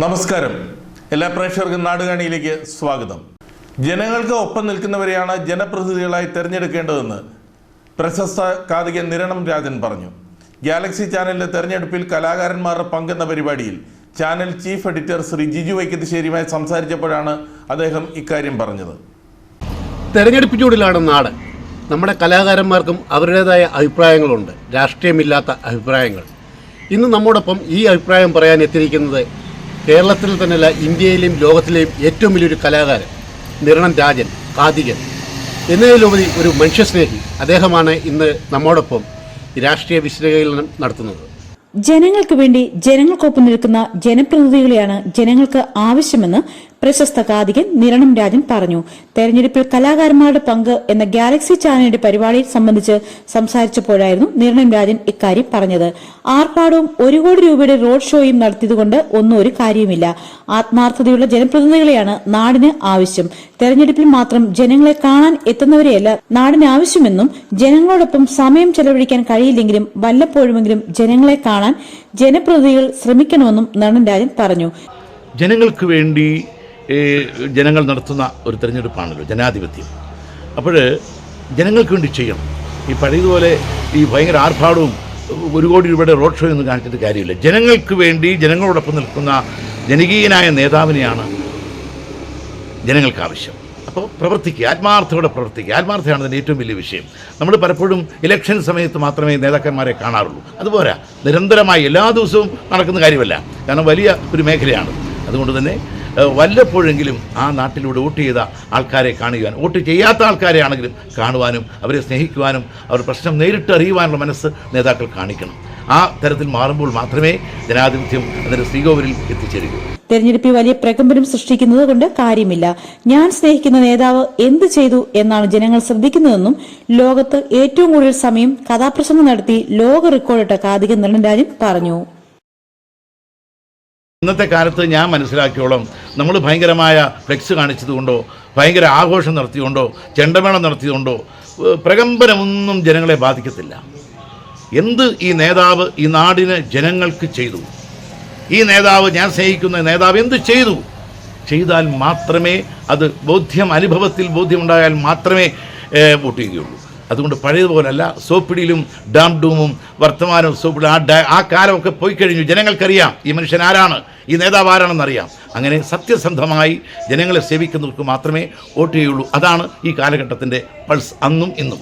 നമസ്കാരം. എല്ലാ പ്രേക്ഷകർക്കും നാടുകാണിയിലേക്ക് സ്വാഗതം. ജനങ്ങൾക്ക് ഒപ്പം നിൽക്കുന്നവരെയാണ് ജനപ്രതിനിധികളായി തിരഞ്ഞെടുക്കേണ്ടതെന്ന് പ്രശസ്ത കാതികൻ നിരണം രാജൻ പറഞ്ഞു. ഗാലക്സി ചാനലിന്റെ തെരഞ്ഞെടുപ്പിൽ കലാകാരന്മാരുടെ പങ്കെന്ന പരിപാടിയിൽ channel chief editor Shri Jiju വൈക്കത്തിശ്ശേരിയുമായി സംസാരിച്ചപ്പോഴാണ് അദ്ദേഹം ഇക്കാര്യം പറഞ്ഞത്. തെരഞ്ഞെടുപ്പ് ചൂടിലാണ് നാട്. നമ്മുടെ കലാകാരന്മാർക്കും അവരുടേതായ അഭിപ്രായങ്ങളുണ്ട്, രാഷ്ട്രീയമില്ലാത്ത അഭിപ്രായങ്ങൾ. ഇന്ന് നമ്മോടൊപ്പം ഈ അഭിപ്രായം പറയാൻ എത്തിയിരിക്കുന്നത് കേരളത്തിൽ തന്നെയല്ല, ഇന്ത്യയിലെയും ലോകത്തിലെയും ഏറ്റവും വലിയൊരു കലാകാരൻ നിരണം രാജൻ, കാതികൻ, എന്നതിലുപരി ഒരു മനുഷ്യസ്നേഹി. അദ്ദേഹമാണ് ഇന്ന് നമ്മോടൊപ്പം രാഷ്ട്രീയ വിശകലനം നടത്തുന്നത്. ജനങ്ങൾക്ക് വേണ്ടി ജനങ്ങൾക്കൊപ്പം നിൽക്കുന്ന ജനപ്രതിനിധികളെയാണ് ജനങ്ങൾക്ക് ആവശ്യമെന്ന് പ്രശസ്ത കാതികൻ നിരണം രാജൻ പറഞ്ഞു. തെരഞ്ഞെടുപ്പിൽ കലാകാരന്മാരുടെ പങ്ക് എന്ന ഗാലക്സി ചാനലിന്റെ പരിപാടിയെ സംബന്ധിച്ച് സംസാരിച്ചപ്പോഴായിരുന്നു നിരണം രാജൻ ഇക്കാര്യം പറഞ്ഞത്. ആർപ്പാടവും 1 കോടി രൂപയുടെ റോഡ് ഷോയും നടത്തിയതുകൊണ്ട് ഒന്നും ഒരു കാര്യമില്ല. ആത്മാർത്ഥതയുള്ള ജനപ്രതിനിധികളെയാണ് നാടിന് ആവശ്യം. തെരഞ്ഞെടുപ്പിൽ മാത്രം ജനങ്ങളെ കാണാൻ എത്തുന്നവരെയല്ല നാടിന് ആവശ്യമെന്നും, ജനങ്ങളോടൊപ്പം സമയം ചെലവഴിക്കാൻ കഴിയില്ലെങ്കിലും വല്ലപ്പോഴുമെങ്കിലും ജനങ്ങളെ കാണാൻ ജനപ്രതിനിധികൾ ശ്രമിക്കണമെന്നും നിരണം രാജൻ പറഞ്ഞു. ജനങ്ങൾക്ക് വേണ്ടി ജനങ്ങൾ നടത്തുന്ന ഒരു തെരഞ്ഞെടുപ്പാണല്ലോ ജനാധിപത്യം. അപ്പോൾ ജനങ്ങൾക്ക് വേണ്ടി ചെയ്യണം. ഈ പഴയതുപോലെ ഈ ഭയങ്കര ആർഭാടവും 1 കോടി രൂപയുടെ റോഡ് ഷോ ഒന്നും കാണിച്ചിട്ട് കാര്യമില്ല. ജനങ്ങൾക്ക് വേണ്ടി ജനങ്ങളോടൊപ്പം നിൽക്കുന്ന ജനകീയനായ നേതാവിനെയാണ് ജനങ്ങൾക്ക് ആവശ്യം. അപ്പോൾ പ്രവർത്തിക്കുക, ആത്മാർത്ഥയോടെ പ്രവർത്തിക്കുക. ആത്മാർത്ഥയാണ് അതിൻ്റെ ഏറ്റവും വലിയ വിഷയം. നമ്മൾ പലപ്പോഴും ഇലക്ഷൻ സമയത്ത് മാത്രമേ നേതാക്കന്മാരെ കാണാറുള്ളൂ. അതുപോരാ, നിരന്തരമായി എല്ലാ ദിവസവും നടക്കുന്ന കാര്യമല്ല. കാരണം വലിയ ഒരു മേഖലയാണ്. അതുകൊണ്ട് തന്നെ വല്ലപ്പോഴെങ്കിലും ആ നാട്ടിലൂടെ വോട്ട് ചെയ്ത ആൾക്കാരെ കാണുവാനും, വോട്ട് ചെയ്യാത്ത ആൾക്കാരെ ആണെങ്കിലും കാണുവാനും, അവരെ സ്നേഹിക്കുവാനും, അവർ പ്രശ്നം നേരിട്ട് അറിയുവാനുള്ള മനസ്സ് നേതാക്കൾ കാണിക്കണം. ആ തരത്തിൽ മാറുമ്പോൾ മാത്രമേ ജനാധിപത്യം അതിൻ്റെ ശ്രീകോവിലിൽ എത്തിച്ചേരുകൂ. തെരഞ്ഞെടുപ്പിൽ വലിയ പ്രകമ്പനം സൃഷ്ടിക്കുന്നത് കൊണ്ട് കാര്യമില്ല. ഞാൻ സ്നേഹിക്കുന്ന നേതാവ് എന്ത് ചെയ്തു എന്നാണ് ജനങ്ങൾ ശ്രദ്ധിക്കുന്നതെന്നും, ലോകത്ത് ഏറ്റവും കൂടുതൽ സമയം കഥാപ്രസംഗം നടത്തി ലോക റെക്കോർഡിട്ട കാതികൻ നിരണം രാജൻ പറഞ്ഞു. ഇന്നത്തെ കാലത്ത് ഞാൻ മനസ്സിലാക്കിയോളം നമ്മൾ ഭയങ്കരമായ ഫ്ലെക്സ് കാണിച്ചതുകൊണ്ടോ, ഭയങ്കര ആഘോഷം നടത്തിയതുകൊണ്ടോ, ചെണ്ടമേളം നടത്തിയതുകൊണ്ടോ പ്രകമ്പനമൊന്നും ജനങ്ങളെ ബാധിക്കത്തില്ല. എന്ത് ഈ നേതാവ് ഈ നാടിന് ജനങ്ങൾക്ക് ചെയ്തു, ഈ നേതാവ്, ഞാൻ സ്നേഹിക്കുന്ന നേതാവ് എന്ത് ചെയ്താൽ മാത്രമേ അത് അനുഭവത്തിൽ ബോധ്യമുണ്ടായാൽ മാത്രമേ വോട്ട് ചെയ്യുകയുള്ളൂ. അതുകൊണ്ട് പഴയതുപോലല്ല, സോപ്പിടിയിലും ഡാം ഡൂമും വർത്തമാനവും സോപ്പിടി ആ കാലമൊക്കെ പോയി കഴിഞ്ഞു. ജനങ്ങൾക്കറിയാം ഈ മനുഷ്യൻ ആരാണ്, ഈ നേതാവ് ആരാണെന്നറിയാം. അങ്ങനെ സത്യസന്ധമായി ജനങ്ങളെ സേവിക്കുന്നവർക്ക് മാത്രമേ വോട്ട് ചെയ്യുള്ളൂ. അതാണ് ഈ കാലഘട്ടത്തിൻ്റെ പൾസ് അന്നും ഇന്നും.